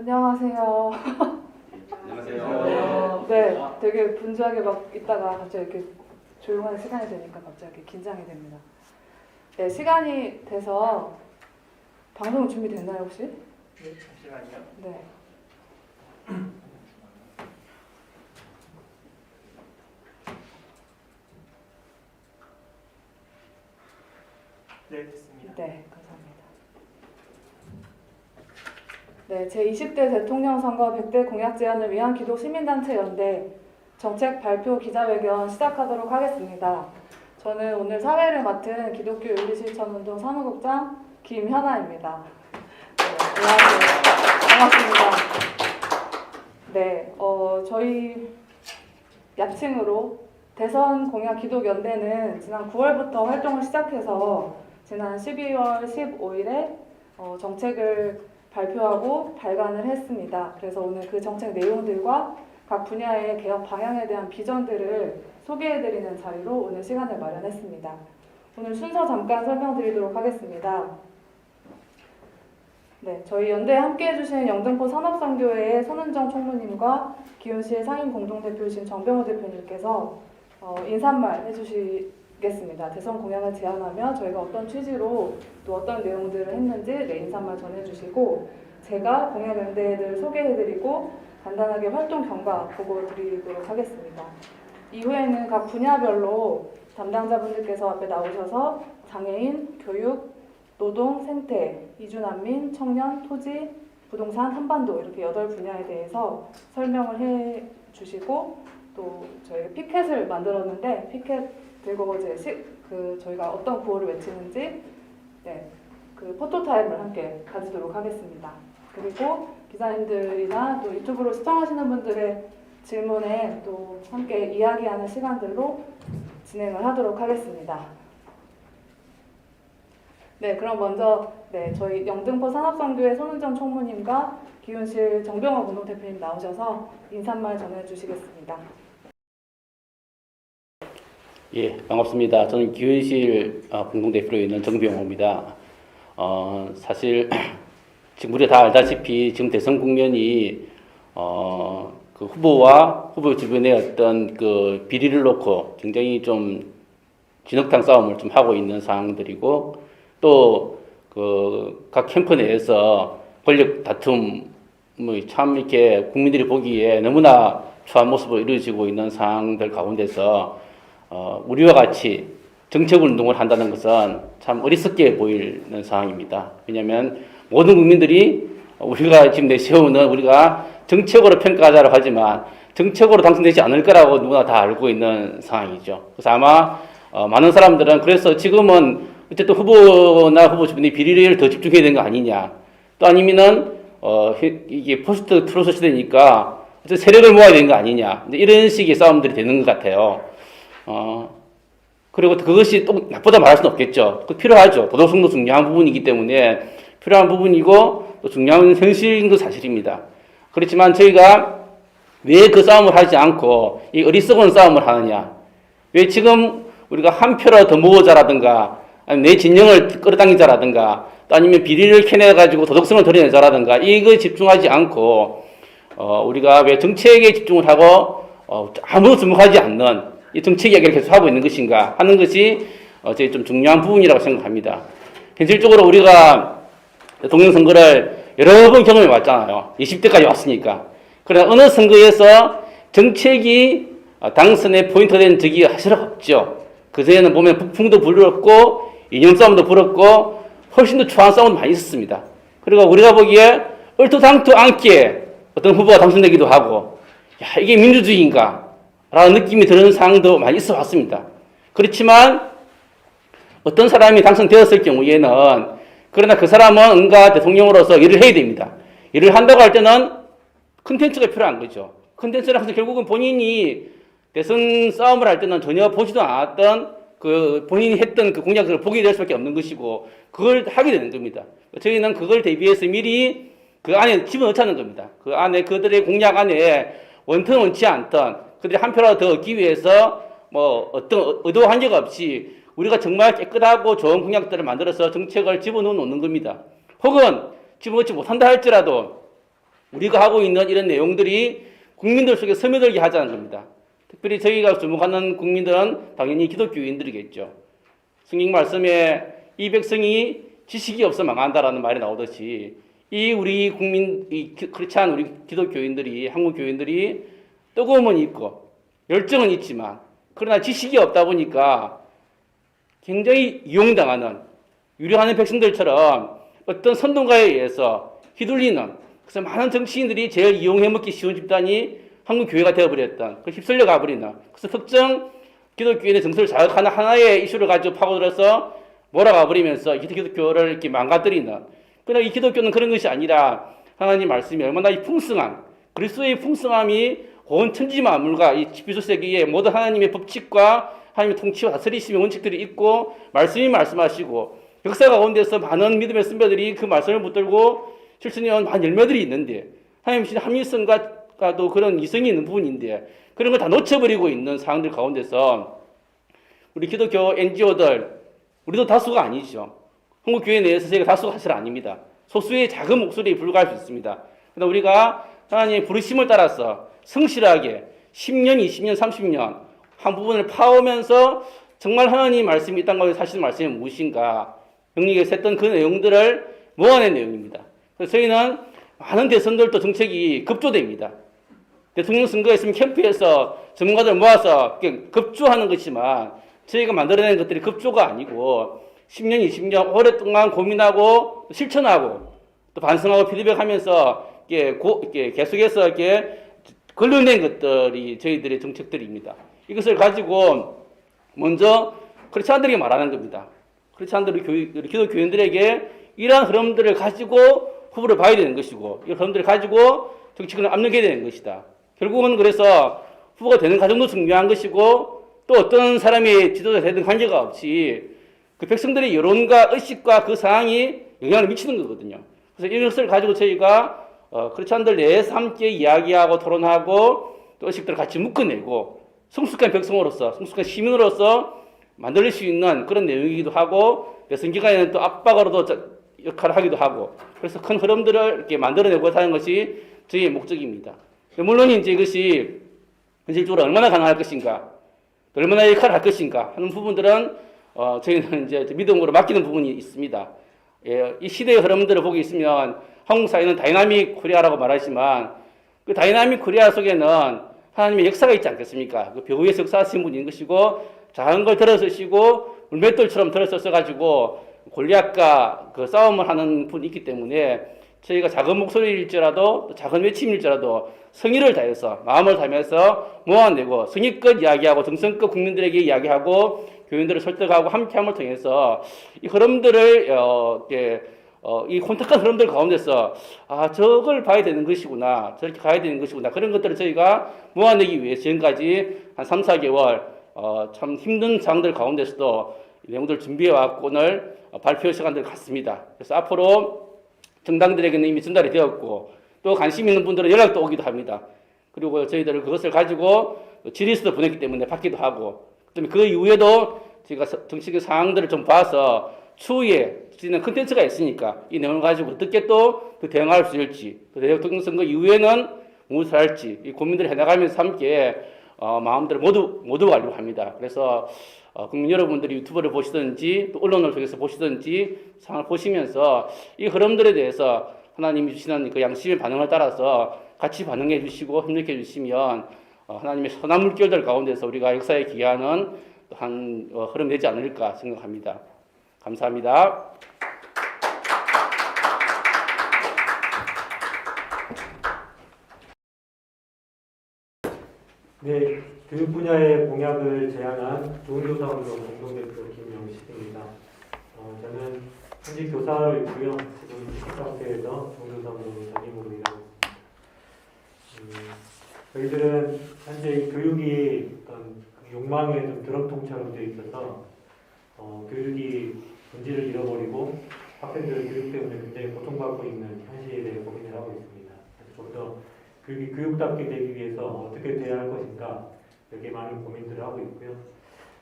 안녕하세요. 안녕하세요. 네, 되게 분주하게 막 있다가 갑자기 이렇게 조용한 시간이 되니까 갑자기 긴장이 됩니다. 네, 시간이 돼서 방송 준비됐나요 혹시? 네, 잠시만요. 네. 네, 됐습니다. 네, 감사합니다. 네, 제20대 대통령 선거 100대 공약 제안을 위한 기독 시민단체 연대 정책 발표 기자회견 시작하도록 하겠습니다. 저는 오늘 사회를 맡은 기독교 윤리실천운동 사무국장 김현아입니다. 네, 안녕하세요. 반갑습니다. 네, 저희 약칭으로 대선 공약 기독연대는 지난 9월부터 활동을 시작해서 지난 12월 15일에 정책을 발표하고 발간을 했습니다. 그래서 오늘 그 정책 내용들과 각 분야의 개혁 방향에 대한 비전들을 소개해드리는 자리로 오늘 시간을 마련했습니다. 오늘 순서 잠깐 설명드리도록 하겠습니다. 네, 저희 연대에 함께해주신 영등포 산업선교회의 손은정 총무님과 기훈시의 상임공동대표이신 정병호 대표님께서 인사말 해주시겠습니다. 대선 공약을 제안하며 저희가 어떤 취지로 또 어떤 내용들을 했는지 인사말 전해주시고 제가 공약 연대를 소개해드리고 간단하게 활동 경과 보고 드리도록 하겠습니다. 이후에는 각 분야별로 담당자분들께서 앞에 나오셔서 장애인, 교육, 노동, 생태, 이주난민, 청년, 토지, 부동산, 한반도 이렇게 8분야에 대해서 설명을 해 주시고 또 저희가 피켓을 만들었는데 피켓 들고 이제 저희가 어떤 구호를 외치는지 그 포토타임을 함께 가지도록 하겠습니다. 그리고 기자님들이나 또 유튜브로 시청하시는 분들의 질문에 또 함께 이야기하는 시간들로 진행을 하도록 하겠습니다. 네, 그럼 먼저 저희 영등포 산업선교회 손은정 총무님과 기훈실 정병호 공동대표님 나오셔서 인사말 전해주시겠습니다. 예, 반갑습니다. 저는 기훈실 공동대표로 있는 정병호입니다. 사실 지금 우리가 다 알다시피 지금 대선 국면이 그 후보와 후보 주변의 어떤 그 비리를 놓고 굉장히 좀 진흙탕 싸움을 좀 하고 있는 상황들이고 또 그 각 캠프 내에서 권력 다툼 참 이렇게 국민들이 보기에 너무나 추한 모습으로 이루어지고 있는 상황들 가운데서 우리와 같이 정책 운동을 한다는 것은 참 어리석게 보이는 상황입니다. 왜냐하면 모든 국민들이 우리가 지금 내세우는 우리가 정책으로 평가하자고 하지만 정책으로 당선되지 않을 거라고 누구나 다 알고 있는 상황이죠. 그래서 아마 많은 사람들은 그래서 지금은 어쨌든 후보나 후보 주변에 비리를 더 집중해야 되는 거 아니냐. 또 아니면은 이게 포스트 트로트 시대니까 세력을 모아야 되는 거 아니냐. 이런 식의 싸움들이 되는 것 같아요. 그리고 그것이 또 나쁘다 말할 수는 없겠죠. 그 필요하죠. 도덕성도 중요한 부분이기 때문에 필요한 부분이고 또 중요한 현실인 건 사실입니다. 그렇지만 저희가 왜 그 싸움을 하지 않고 이 어리석은 싸움을 하느냐. 왜 지금 우리가 한 표라도 더 모으자라든가 아니면 내 진영을 끌어당기자라든가 또 아니면 비리를 캐내가지고 도덕성을 드러내자라든가 이거에 집중하지 않고 우리가 왜 정책에 집중을 하고 아무도 주목하지 않는 이 정책 이야기를 계속 하고 있는 것인가 하는 것이 제일 좀 중요한 부분이라고 생각합니다. 현실적으로 우리가 대통령 선거를 여러 번 경험해 왔잖아요. 20대까지 왔으니까. 그러나 어느 선거에서 정책이 당선의 포인트가 된 적이 사실 없죠. 그전에는 보면 북풍도 불었고 이념싸움도 불었고 훨씬 더 추한 싸움도 많이 있었습니다. 그리고 우리가 보기에 얼토당토 않게 어떤 후보가 당선되기도 하고 야 이게 민주주의인가 라는 느낌이 드는 상황도 많이 있어 왔습니다. 그렇지만 어떤 사람이 당선되었을 경우에는 그러나 그 사람은 응가 대통령으로서 일을 해야 됩니다. 일을 한다고 할 때는 컨텐츠가 필요한 거죠. 컨텐츠를 해서 결국은 본인이 대선 싸움을 할 때는 전혀 보지도 않았던 그 본인이 했던 그 공약들을 보게 될 수밖에 없는 것이고 그걸 하게 되는 겁니다. 저희는 그걸 대비해서 미리 그 안에 집어넣자는 겁니다. 그 안에 그들의 공약 안에 원튼 원치 않던 그들이 한 표라도 더 얻기 위해서 뭐 어떤 의도 한계가 없이 우리가 정말 깨끗하고 좋은 공약들을 만들어서 정책을 집어넣는 겁니다. 혹은 집어넣지 못한다 할지라도 우리가 하고 있는 이런 내용들이 국민들 속에 스며들게 하자는 겁니다. 특별히 저희가 주목하는 국민들은 당연히 기독교인들이겠죠. 성경 말씀에 이 백성이 지식이 없어 망한다라는 말이 나오듯이 이 우리 국민, 크리스찬 우리 기독교인들이, 한국 교인들이 뜨거움은 있고 열정은 있지만 그러나 지식이 없다 보니까 굉장히 이용당하는 유력하는 백성들처럼 어떤 선동가에 의해서 휘둘리는, 그래서 많은 정치인들이 제일 이용해 먹기 쉬운 집단이 한국 교회가 되어버렸던, 그 휩쓸려 가버리는, 그래서 특정 기독교인의 정서를 자극하는 하나의 이슈를 가지고 파고들어서 몰아가 버리면서 기독교를 이렇게 망가뜨리는. 그러나 이 기독교는 그런 것이 아니라 하나님 말씀이 얼마나 이 풍성한 그리스도의 풍성함이 온 천지 만물과 이 21세기의 모든 하나님의 법칙과 하나님의 통치와 다스리심의 원칙들이 있고 말씀이 말씀하시고 역사 가운데서 많은 믿음의 선배들이 그 말씀을 붙들고 실천해온 많은 열매들이 있는데 하나님 신 합리성과도 그런 이성이 있는 부분인데 그런 걸 다 놓쳐버리고 있는 상황들 가운데서 우리 기독교 NGO들 우리도 다수가 아니죠. 한국 교회 내에서 저희가 다수가 사실 아닙니다. 소수의 작은 목소리에 불과할 수 있습니다. 그러나 우리가 하나님의 부르심을 따라서 성실하게 10년, 20년, 30년 한 부분을 파오면서 정말 하나님 말씀이 이 땅 가운데 사시는 말씀이 무엇인가 영리하게 셌던 그 내용들을 모아낸 내용입니다. 그래서 저희는 많은 대선들도 정책이 급조됩니다. 대통령 선거에 있으면 캠프에서 전문가들 모아서 급조하는 것이지만 저희가 만들어낸 것들이 급조가 아니고 10년, 20년 오랫동안 고민하고 실천하고 또 반성하고 피드백하면서 계속해서 걸러낸 것들이 저희들의 정책들입니다. 이것을 가지고 먼저 크리스찬들에게 말하는 겁니다. 크리스찬들이 기독교인들에게 이러한 흐름들을 가지고 후보를 봐야 되는 것이고 이 흐름들을 가지고 정치권을 압력해야 되는 것이다. 결국은 그래서 후보가 되는 과정도 중요한 것이고 또 어떤 사람이 지도자 되든 관계가 없이 그 백성들의 여론과 의식과 그 상황이 영향을 미치는 거거든요. 그래서 이것을 가지고 저희가 크리스찬들 내에서 함께 이야기하고 토론하고 또 의식들을 같이 묶어내고 성숙한 백성으로서 성숙한 시민으로서 만들 수 있는 그런 내용이기도 하고 대선기간에는 또 압박으로도 역할을 하기도 하고 그래서 큰 흐름들을 이렇게 만들어내고 하는 것이 저희의 목적입니다. 물론 이제 이것이 현실적으로 얼마나 가능할 것인가, 얼마나 역할을 할 것인가 하는 부분들은 저희는 이제 믿음으로 맡기는 부분이 있습니다. 예, 이 시대의 흐름들을 보고 있으면 한국 사회는 다이나믹 코리아라고 말하지만 그 다이나믹 코리아 속에는 하나님의 역사가 있지 않겠습니까? 그 벼우에서 역사하신 분인 것이고 작은 걸 들어서시고 물맷돌처럼 들어서서 골리앗과 그 싸움을 하는 분이 있기 때문에 저희가 작은 목소리일지라도 작은 외침일지라도 성의를 다해서 마음을 다하면서 모아내고 성의껏 이야기하고 정성껏 국민들에게 이야기하고 교인들을 설득하고 함께함을 통해서 이 흐름들을 이 혼탁한 흐름들 가운데서 저걸 봐야 되는 것이구나 저렇게 가야 되는 것이구나 그런 것들을 저희가 모아내기 위해서 지금까지 한 3, 4개월 참 힘든 상황들 가운데서도 내용들을 준비해왔고 오늘 발표 시간들 갖습니다. 그래서 앞으로 정당들에게는 이미 전달이 되었고 또 관심 있는 분들은 연락도 오기도 합니다. 그리고 저희들은 그것을 가지고 질의서도 보냈기 때문에 받기도 하고 그 이후에도 저희가 정치적 상황들을 좀 봐서 추후에 쓰는 컨텐츠가 있으니까 이 내용을 가지고 어떻게 또 대응할 수 있을지 또 대통령 선거 이후에는 무엇을 할지 이 고민들을 해나가면서 함께 마음들을 모두 하려고 합니다. 그래서 국민 여러분들이 유튜브를 보시든지 또 언론을 통해서 보시든지 상황을 보시면서 이 흐름들에 대해서 하나님이 주시는 그 양심의 반응을 따라서 같이 반응해 주시고 협력해 주시면 하나님의 선한 물결들 가운데서 우리가 역사에 기여하는 한 흐름이 되지 않을까 생각합니다. 감사합니다. 네, 교육 분야의 공약을 제안한 좋은교사운동 공동대표 김영식입니다. 저는 현직 교사로 있고요. 지금 식상태에서 좋은교사운동 담임으로 일하고 있습니다. 저희들은 현재 교육이 어떤 욕망의 좀 드럼통처럼 되어 있어서 교육이 본질을 잃어버리고 학생들은 교육 때문에 굉장히 고통받고 있는 현실에 대해 고민을 하고 있습니다. 그래서 좀 더 교육이 교육답게 되기 위해서 어떻게 돼야 할 것인가 여기에 많은 고민들을 하고 있고요.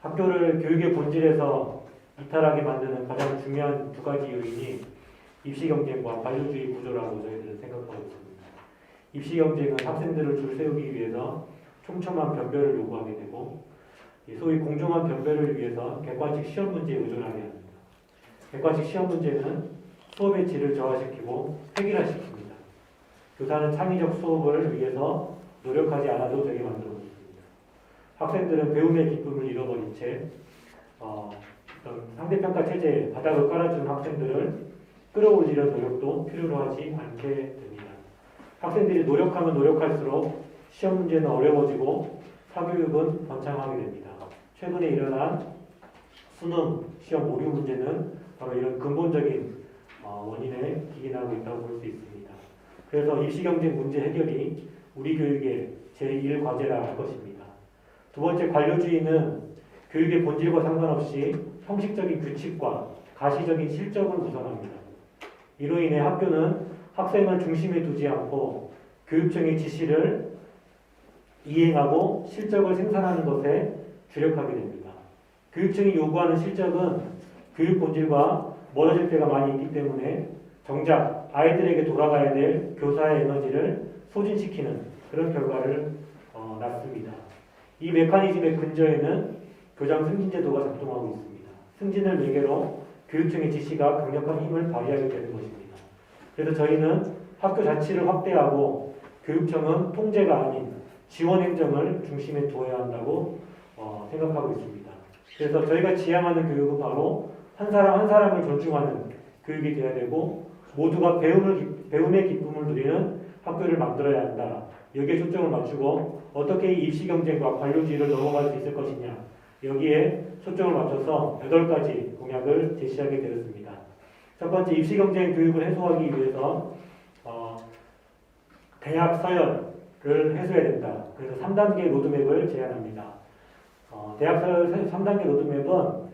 학교를 교육의 본질에서 이탈하게 만드는 가장 중요한 두 가지 요인이 입시 경쟁과 관료주의 구조라고 저희들은 생각하고 있습니다. 입시 경쟁은 학생들을 줄 세우기 위해서 촘촘한 변별을 요구하게 되고 이 소위 공정한 변별을 위해서 객관식 시험 문제에 의존하게 합니다. 객관식 시험 문제는 수업의 질을 저하시키고 획일화시킵니다. 교사는 창의적 수업을 위해서 노력하지 않아도 되게 만들고 있습니다. 학생들은 배움의 기쁨을 잃어버린 채 상대평가 체제에 바닥을 깔아준 학생들을 끌어올리려는 노력도 필요로 하지 않게 됩니다. 학생들이 노력하면 노력할수록 시험 문제는 어려워지고 사교육은 번창하게 됩니다. 최근에 일어난 수능 시험 오류 문제는 바로 이런 근본적인 원인에 기인하고 있다고 볼 수 있습니다. 그래서 입시 경쟁 문제 해결이 우리 교육의 제1과제라 할 것입니다. 두 번째, 관료주의는 교육의 본질과 상관없이 형식적인 규칙과 가시적인 실적을 구성합니다. 이로 인해 학교는 학생을 중심에 두지 않고 교육청의 지시를 이행하고 실적을 생산하는 것에 주력하게 됩니다. 교육청이 요구하는 실적은 교육 본질과 멀어질 때가 많이 있기 때문에 정작 아이들에게 돌아가야 될 교사의 에너지를 소진시키는 그런 결과를 낳습니다. 이 메커니즘의 근저에는 교장 승진 제도가 작동하고 있습니다. 승진을 매개로 교육청의 지시가 강력한 힘을 발휘하게 되는 것입니다. 그래서 저희는 학교 자치를 확대하고 교육청은 통제가 아닌 지원 행정을 중심에 두어야 한다고 생각하고 있습니다. 그래서 저희가 지향하는 교육은 바로 한 사람 한 사람을 존중하는 교육이 되어야 되고 모두가 배움의 기쁨을 누리는 학교를 만들어야 한다. 여기에 초점을 맞추고 어떻게 이 입시 경쟁과 관료주의를 넘어갈 수 있을 것이냐. 여기에 초점을 맞춰서 8가지 공약을 제시하게 되었습니다. 첫 번째, 입시 경쟁 교육을 해소하기 위해서 대학 서열을 해소해야 된다. 그래서 3단계 로드맵을 제안합니다. 대학 서열 3단계 로드맵은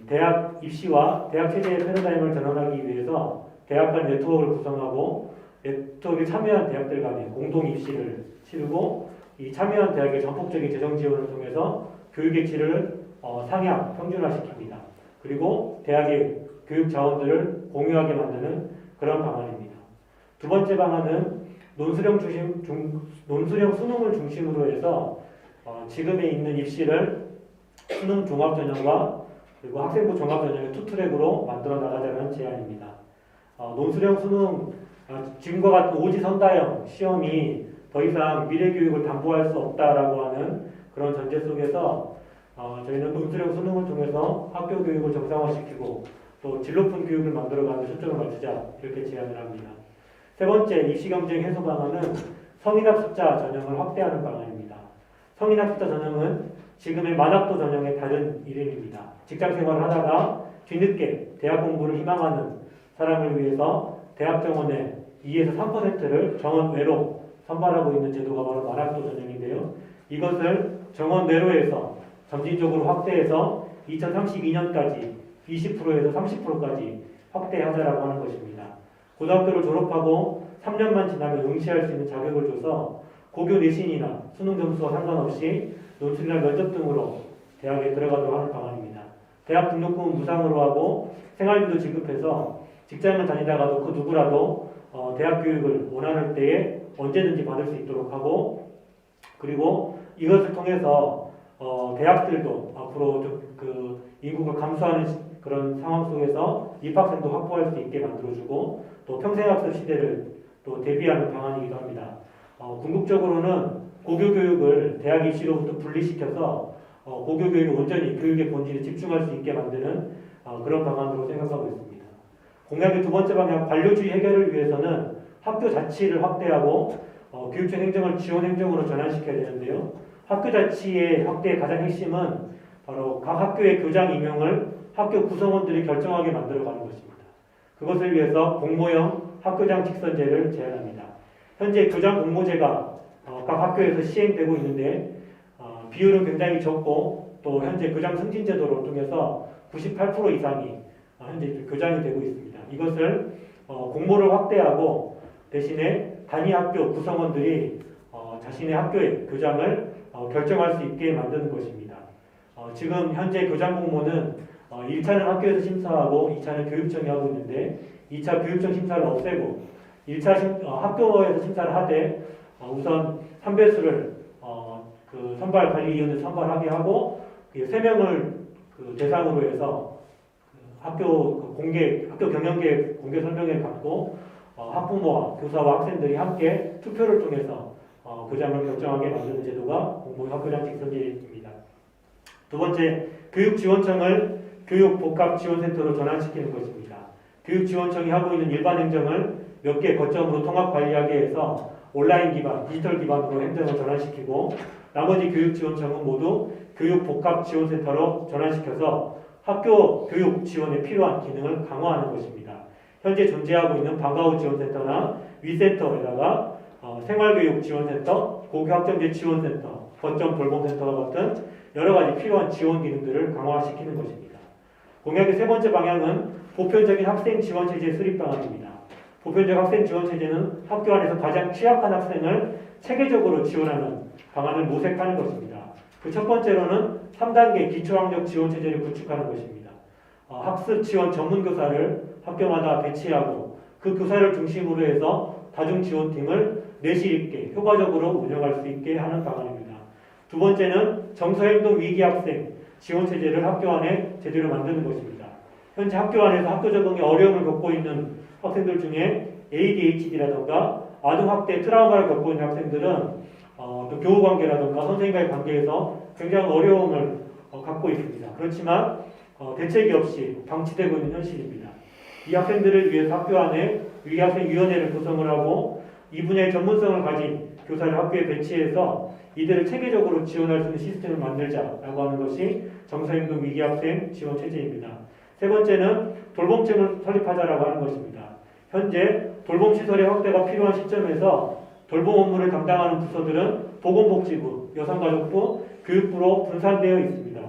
대학 입시와 대학 체제의 패러다임을 전환하기 위해서 대학 간 네트워크를 구성하고 네트워크에 참여한 대학들 간의 공동 입시를 치르고 이 참여한 대학의 전폭적인 재정 지원을 통해서 교육의 질을 상향, 평준화시킵니다. 그리고 대학의 교육 자원들을 공유하게 만드는 그런 방안입니다. 두 번째 방안은 논술형 수능을 중심으로 해서 지금에 있는 입시를 수능 종합전형과 그리고 학생부 종합전형의 투 트랙으로 만들어 나가자는 제안입니다. 논술형 수능, 지금과 같은 오지선다형 시험이 더 이상 미래 교육을 담보할 수 없다라고 하는 그런 전제 속에서 저희는 논술형 수능을 통해서 학교 교육을 정상화시키고 또 질 높은 교육을 만들어가는 초점을 맞추자 이렇게 제안을 합니다. 세 번째, 입시 경쟁 해소 방안은 성인학습자 전형을 확대하는 방안입니다. 성인학습자 전형은 지금의 만학도 전형의 다른 이름입니다. 직장 생활을 하다가 뒤늦게 대학 공부를 희망하는 사람을 위해서 대학 정원의 2에서 3%를 정원 외로 선발하고 있는 제도가 바로 만학도 전형인데요. 이것을 정원 내로에서 점진적으로 확대해서 2032년까지 20%에서 30%까지 확대하자라고 하는 것입니다. 고등학교를 졸업하고 3년만 지나면 응시할 수 있는 자격을 줘서 고교 내신이나 수능 점수와 상관없이 논술이나 면접 등으로 대학에 들어가도록 하는 방안입니다. 대학 등록금은 무상으로 하고 생활비도 지급해서 직장을 다니다가도 그 누구라도 대학 교육을 원하는 때에 언제든지 받을 수 있도록 하고 그리고 이것을 통해서 대학들도 앞으로 그 인구가 감소하는 그런 상황 속에서 입학생도 확보할 수 있게 만들어주고 또 평생학습 시대를 또 대비하는 방안이기도 합니다. 궁극적으로는 고교교육을 대학 입시로부터 분리시켜서 고교교육이 온전히 교육의 본질에 집중할 수 있게 만드는 그런 방안으로 생각하고 있습니다. 공약의 두 번째 방향, 관료주의 해결을 위해서는 학교 자치를 확대하고 교육청 행정을 지원 행정으로 전환시켜야 되는데요. 학교 자치의 확대의 가장 핵심은 바로 각 학교의 교장 임용을 학교 구성원들이 결정하게 만들어가는 것입니다. 그것을 위해서 공모형 학교장 직선제를 제안합니다. 현재 교장 공모제가 각 학교에서 시행되고 있는데 비율은 굉장히 적고 또 현재 교장 승진 제도를 통해서 98% 이상이 현재 교장이 되고 있습니다. 이것을 공모를 확대하고 대신에 단위 학교 구성원들이 자신의 학교의 교장을 결정할 수 있게 만드는 것입니다. 지금 현재 교장 공모는 1차는 학교에서 심사하고 2차는 교육청이 하고 있는데 2차 교육청 심사를 없애고 학교에서 심사를 하되 우선 선배수를 그 선발 관리위원회 선발하게 하고 3명을 그 대상으로 해서 학교 경영계획 공개 설명회를 갖고 학부모와 교사와 학생들이 함께 투표를 통해서 교장을 결정하게 만드는 제도가 공공학교장 직선제입니다. 두 번째, 교육지원청을 교육복합지원센터로 전환시키는 것입니다. 교육지원청이 하고 있는 일반 행정을 몇 개 거점으로 통합 관리하게 해서 온라인 기반, 디지털 기반으로 행정을 전환시키고 나머지 교육지원청은 모두 교육복합지원센터로 전환시켜서 학교 교육 지원에 필요한 기능을 강화하는 것입니다. 현재 존재하고 있는 방과후 지원센터나 위센터에다가 생활교육지원센터, 고교학점제 지원센터, 거점 돌봄센터와 같은 여러 가지 필요한 지원 기능들을 강화시키는 것입니다. 공약의 세 번째 방향은 보편적인 학생 지원 체제 수립 방안입니다. 보편적 학생 지원 체제는 학교 안에서 가장 취약한 학생을 체계적으로 지원하는 방안을 모색하는 것입니다. 그 첫 번째로는 3단계 기초학력 지원 체제를 구축하는 것입니다. 학습 지원 전문 교사를 학교마다 배치하고 그 교사를 중심으로 해서 다중 지원팀을 내실 있게 효과적으로 운영할 수 있게 하는 방안입니다. 두 번째는 정서행동 위기 학생 지원 체제를 학교 안에 제대로 만드는 것입니다. 현재 학교 안에서 학교 적응에 어려움을 겪고 있는 학생들 중에 ADHD라든가 아동학대 트라우마를 겪고 있는 학생들은 또 교우관계라든가 선생님과의 관계에서 굉장히 어려움을 갖고 있습니다. 그렇지만 대책이 없이 방치되고 있는 현실입니다. 이 학생들을 위해서 학교 안에 위기학생위원회를 구성을 하고 이 분야의 전문성을 가진 교사를 학교에 배치해서 이들을 체계적으로 지원할 수 있는 시스템을 만들자라고 하는 것이 정서행동 위기학생 지원 체제입니다. 세 번째는 돌봄팀을 설립하자라고 하는 것입니다. 현재 돌봄시설의 확대가 필요한 시점에서 돌봄 업무를 담당하는 부서들은 보건복지부, 여성가족부, 교육부로 분산되어 있습니다.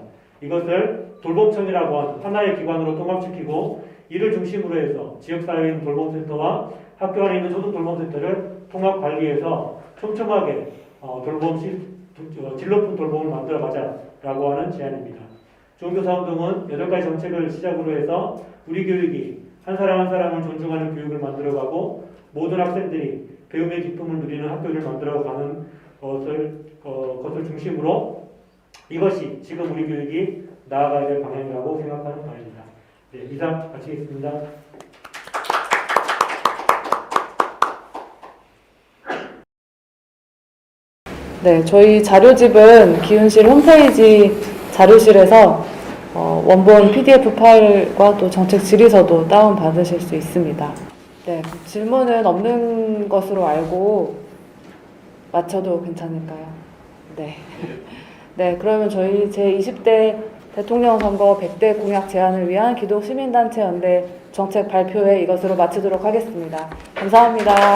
이것을 돌봄청이라고 하는 하나의 기관으로 통합시키고 이를 중심으로 해서 지역사회에 있는 돌봄센터와 학교 안에 있는 초등돌봄센터를 통합 관리해서 촘촘하게 질 높은 돌봄을 만들어가자라고 하는 제안입니다. 중교사운동은 8가지 정책을 시작으로 해서 우리 교육이 한 사람 한 사람을 존중하는 교육을 만들어가고 모든 학생들이 배움의 기쁨을 누리는 학교를 만들어가는 것을 중심으로 이것이 지금 우리 교육이 나아가야 될 방향이라고 생각하는 바입니다. 네, 이상 마치겠습니다. 네, 저희 자료집은 기훈실 홈페이지 자료실에서 원본 PDF 파일과 또 정책 질의서도 다운받으실 수 있습니다. 네, 질문은 없는 것으로 알고 마쳐도 괜찮을까요? 네. 네, 그러면 저희 제20대 대통령 선거 100대 공약 제안을 위한 기독시민단체 연대 정책 발표회 이것으로 마치도록 하겠습니다. 감사합니다.